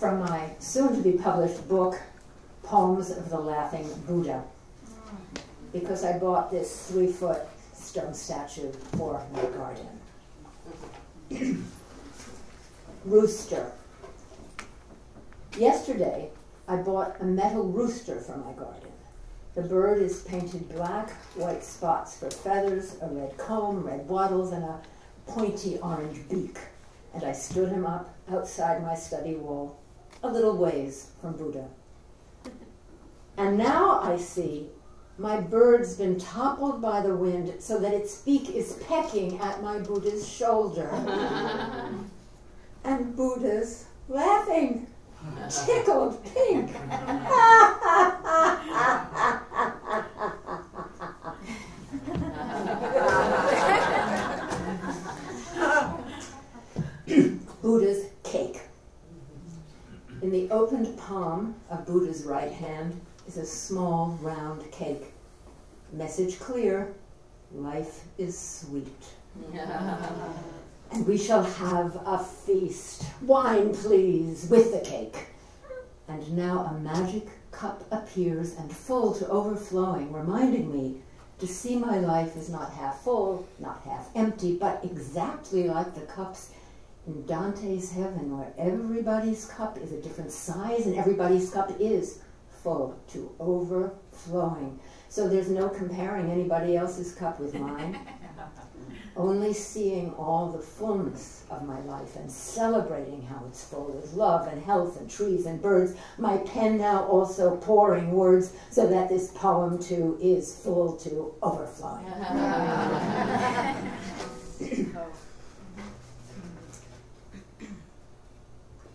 from my soon-to-be-published book, Poems of the Laughing Buddha, because I bought this 3-foot stone statue for my garden. Rooster. Yesterday, I bought a metal rooster for my garden. The bird is painted black, white spots for feathers, a red comb, red wattles, and a pointy orange beak. And I stood him up outside my study wall, a little ways from Buddha. And now I see my bird's been toppled by the wind so that its beak is pecking at my Buddha's shoulder. And Buddha's laughing, tickled pink. Buddha's cake. In the opened palm of Buddha's right hand is a small round cake. Message clear, life is sweet. And we shall have a feast. Wine, please, with the cake. And now a magic cup appears and full to overflowing, reminding me to see my life is not half full, not half empty, but exactly like the cups in Dante's heaven, where everybody's cup is a different size and everybody's cup is full to overflowing. So there's no comparing anybody else's cup with mine. Only seeing all the fullness of my life and celebrating how it's full with love and health and trees and birds. My pen now also pouring words so that this poem too is full to overflowing.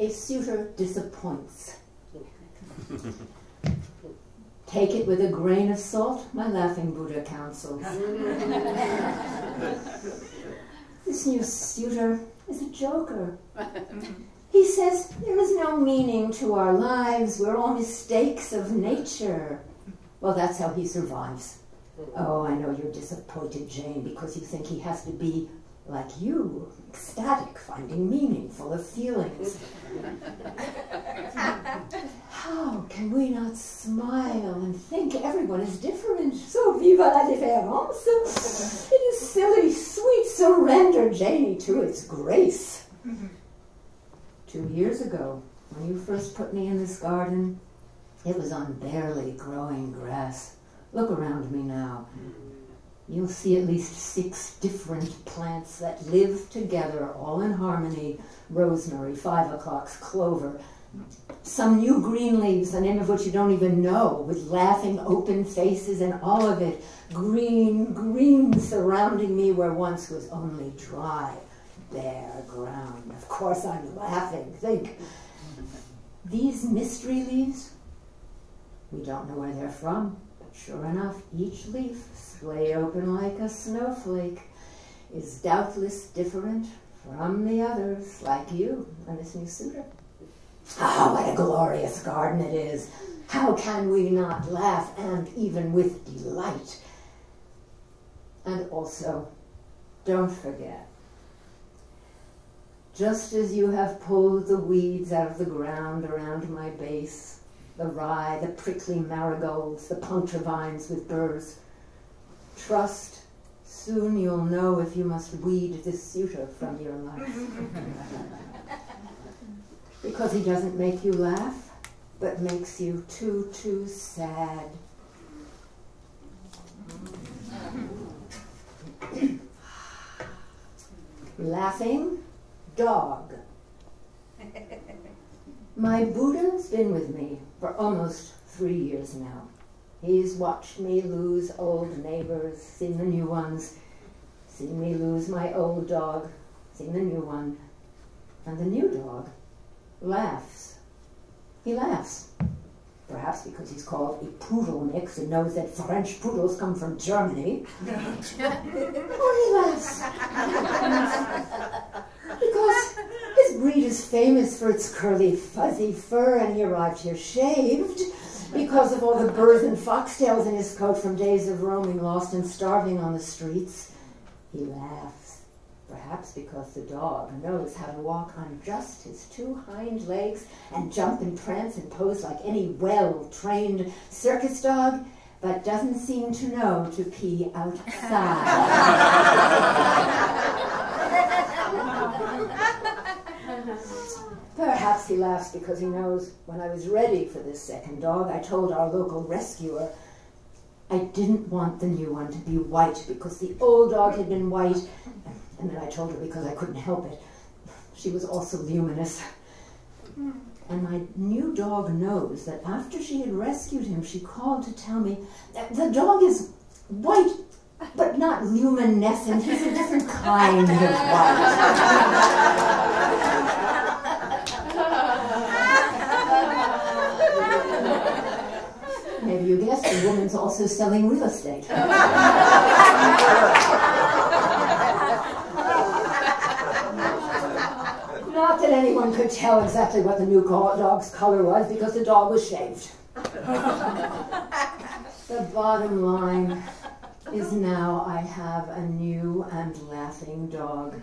A suitor disappoints. Take it with a grain of salt, my laughing Buddha counsels. This new suitor is a joker. He says there is no meaning to our lives, we're all mistakes of nature. Well, that's how he survives. Oh, I know you're disappointed, Jane, because you think he has to be like you, ecstatic, finding meaning, full of feelings. How can we not smile and think everyone is different? So viva la différence. It is silly, sweet surrender, Janie, to its grace. 2 years ago, when you first put me in this garden, it was on barely growing grass. Look around me now. You'll see at least 6 different plants that live together, all in harmony. Rosemary, 5 o'clocks, clover, some new green leaves, the name of which you don't even know, with laughing open faces, and all of it green, green, surrounding me where once was only dry, bare ground. Of course I'm laughing. Think, these mystery leaves, we don't know where they're from, but sure enough, each leaf, splay open like a snowflake, is doubtless different from the others, like you and this new suitor. Ah, what a glorious garden it is. How can we not laugh, and even with delight? And also, don't forget, just as you have pulled the weeds out of the ground around my base, the rye, the prickly marigolds, the puncture vines with burrs, trust, soon you'll know if you must weed this suitor from your life. Because he doesn't make you laugh, but makes you too sad. Laughing dog. My Buddha's been with me for almost 3 years now. He's watched me lose old neighbors, seen the new ones, seen me lose my old dog, seen the new one, and the new dog laughs. He laughs. Perhaps because he's called a poodle mix and knows that French poodles come from Germany. Or he laughs because his breed is famous for its curly, fuzzy fur, and he arrived here shaved because of all the burrs and foxtails in his coat from days of roaming lost and starving on the streets. He laughs. Perhaps because the dog knows how to walk on just his 2 hind legs and jump and prance and pose like any well-trained circus dog, but doesn't seem to know to pee outside. Perhaps he laughs because he knows when I was ready for this second dog, I told our local rescuer I didn't want the new one to be white because the old dog had been white, and then I told her because I couldn't help it. She was also luminous. And my new dog knows that after she had rescued him, she called to tell me that the dog is white, but not luminescent. He's a different kind of white. Maybe you guessed the woman's also selling real estate. Not that anyone could tell exactly what the new dog's color was because the dog was shaved. The bottom line is now I have a new and laughing dog.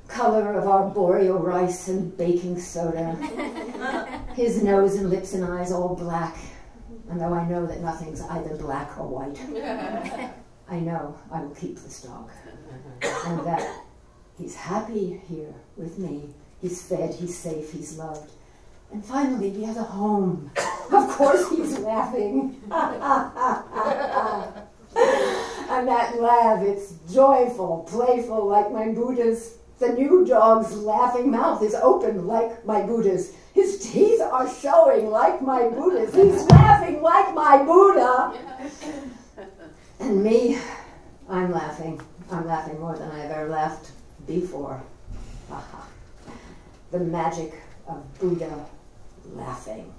Color of arboreal rice and baking soda. His nose and lips and eyes all black. And though I know that nothing's either black or white, I know I will keep this dog. And that he's happy here with me. He's fed, he's safe, he's loved. And finally, he has a home. Of course he's laughing. And that laugh, it's joyful, playful, like my Buddha's. The new dog's laughing mouth is open like my Buddha's. His teeth are showing like my Buddha's. He's laughing like my Buddha. And me, I'm laughing. I'm laughing more than I've ever laughed before. The magic of Buddha laughing.